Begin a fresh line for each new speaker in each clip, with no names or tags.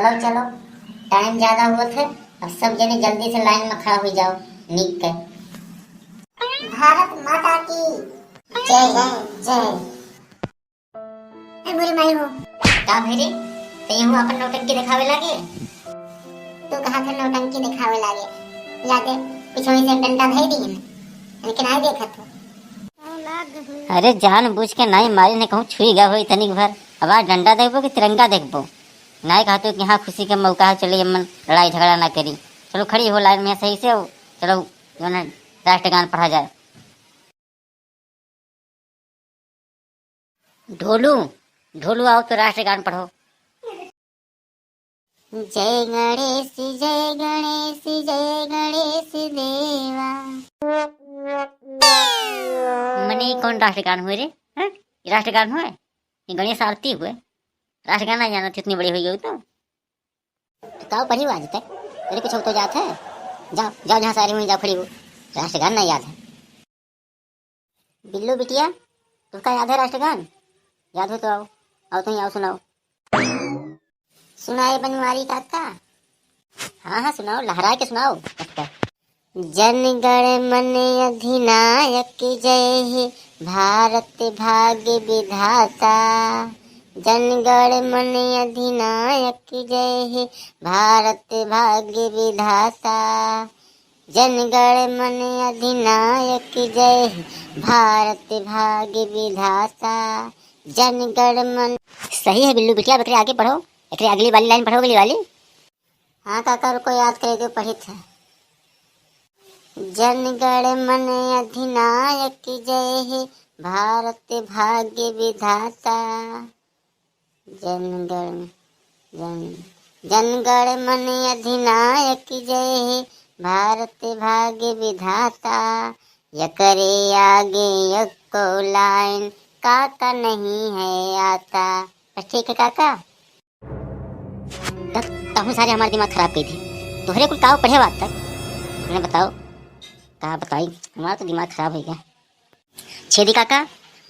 चलो चलो, टाइम ज्यादा हुआ थे। अब सब जने जल्दी से लाइन में खड़ा हो जाओ। निक के भारत माता की जय जय जय। बुरी माई हो का भेरी ते हूँ अपन नौटंकी दिखावे लागे। तू कहा था नौटंकी दिखावे लागे? यादे पिछोई से डंडा धई दी है, लेकिन आई देखा था।
अरे जान बुझ के नहीं मारी ने कहूँ छुई गा हो तनिक भर। अब आज डंडा देखबो कि तिरंगा देखबो? नहीं कहते कि हाँ खुशी का मौका है, चलिए मन लड़ाई झगड़ा ना करी। चलो खड़ी हो लाइन में सही से हो। चलो जो ना राष्ट्रगान पढ़ा जाए। ढोलू ढोलू आओ तो राष्ट्रगान पढ़ो।
जय गणेश जय गणेश जय गणेश देवा।
मने कौन राष्ट्रगान हुए रे? हैं? ये राष्ट्रगान हुए? ये गणेश आरती हुए? राष्ट्रगान नहीं जाना थी, इतनी बड़ी हुई हो तो
बताओ पढ़ी आज तक तेरे कुछ तो याद है? जाओ जाओ जहाँ सारी हुई जाओ खड़ी हो। राष्ट्रगान नहीं याद है? बिल्लू बिटिया तुमका याद है राष्ट्रगान? याद हो तो आओ, आओ तो आओ सुनाओ। सुनाए बनवारी काका? हाँ हाँ सुनाओ, लहरा के सुनाओ। जन गण मन अधिनायक जय हे भारत भाग्य विधाता। जन गण मन अधिनायक जय हे भारत भाग्य विधाता। जन गण मन अधिनायक जय हे भारत भाग्य विधाता। जन गण मन। सही है बिल्लू बिटिया, बकरे आगे पढ़ो। एक अगली वाली लाइन पढ़ो, अगली वाली। हाँ काका रुको याद करे दो, पढ़ी था। जन गण मन अधिनायक जय हे भारत भाग्य विधाता। जन गण मन अधिनायक जय हे भारत भाग्य विधाता। यकरे आगे यको लाइन काका नहीं है आता। ठीक है काका। तब सारे हमारे दिमाग खराब की थी। तोहरे कुल काव पढ़े बात तक मैंने बताओ कहा बताई, हमारा तो दिमाग खराब हो गया। छेदी काका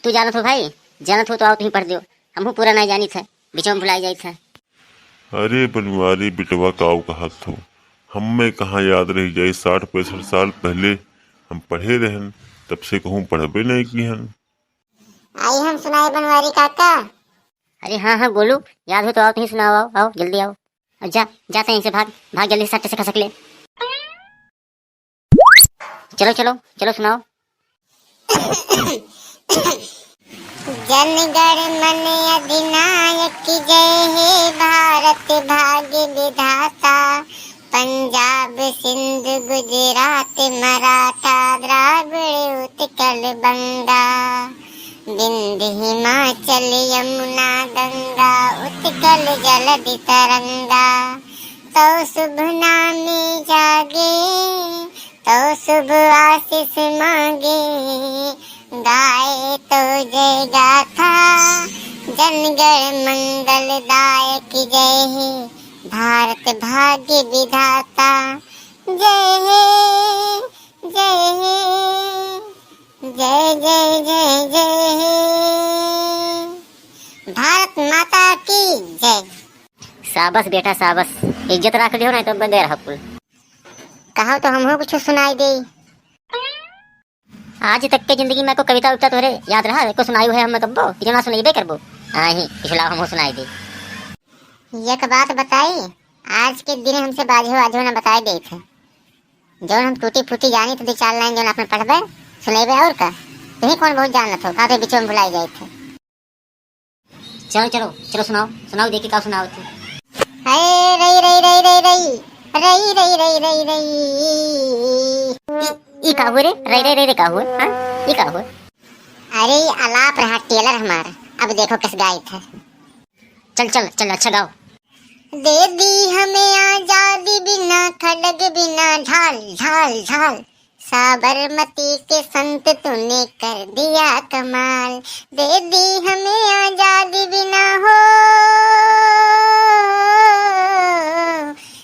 तू जानत हो भाई? जानत हो तो आओ तुम पढ़ दो। हमहू पूरा नहीं जानी था, बीच में भुलाई जाई था।
अरे बनवारी बिटवा काव कहा थो, हमें कहाँ याद रह जाए। 60-65 साल पहले हम पढ़े रहन, तब से कहूँ पढ़बे नहीं की हन।
आई हम सुनाए बनवारी काका। अरे हाँ हाँ बोलू, याद हो तो आओ तुम सुनाओ। आओ आओ जल्दी आओ। जा जाते हैं से भाग भाग जल्दी सट से खसक ले। चलो चलो चलो सुनाओ। जन गण मन अधिनायक जय हे भारत भाग्य विधाता। पंजाब सिंध गुजरात मराठा द्राविड़ उत्कल बंगा। विंध्य हिमाचल यमुना गंगा उत्कल जलधि तरंगा। तो शुभ नामे जागे तो शुभ आशीष मांगे। गाए तो जय गाथा जनगण मंगलदायक जय हे भारत भाग्य विधाता। जय हे जय हे जय जय जय जय हे भारत माता की जय। शाबाश बेटा शाबाश, इज्जत रख लियो नहीं तो बंदे रह कुल। कहो तो हमको कुछ सुनाई दे। आज तक के जिंदगी में को कविता उठता तोरे याद रहा को सुनाई है हम कब्बो इतना सुनाइबे करबो। आही पिछला हमको सुनाई दे। एक बात बताई, आज के दिन हमसे बाजो ना बताई दे थे। जो हम टूटी फूटी जानी तो 2-4 लाइन जो आपने पढ़बे सुनेबे और का तुम्हें कौन बहुत जानत हो का तो बीच में भुलाई जाए थे। चलो चलो चलो सुनाओ सुनाओ देखी का सुनाओ तू। हाय रई रई रई रई रई रई रई रई रई रई ई का हुए रे? रई रई रई का हुए? हां ई का हुए? अरे आलाप रहा टेलर हमारा, अब देखो किस गाय था। चल चल चल अच्छा गाओ। दे दी हमें आजादी बिना खड़ग बिना ढाल ढाल ढाल। साबरमती के संत तूने कर दिया कमाल। दे दी हमें आजादी बिना हो,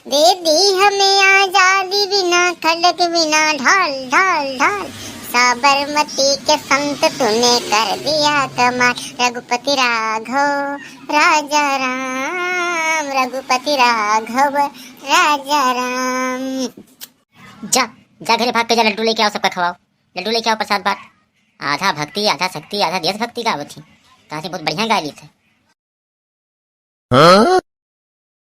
दे दी हमें आजादी बिना खड़ग बिना ढाल ढाल ढाल। साबरमती के संत तूने कर दिया कमाल। रघुपति राघव राजा राम, रघुपति राघव राजा राम। जा जा घरे भाग के जा, लड्डू लेके आओ, सबका खवाओ। लड्डू लेके आओ, प्रसाद बांट। आधा भक्ति आधा शक्ति आधा देशभक्ति गावत थी, ताकि बहुत बढ़िया गायली थे।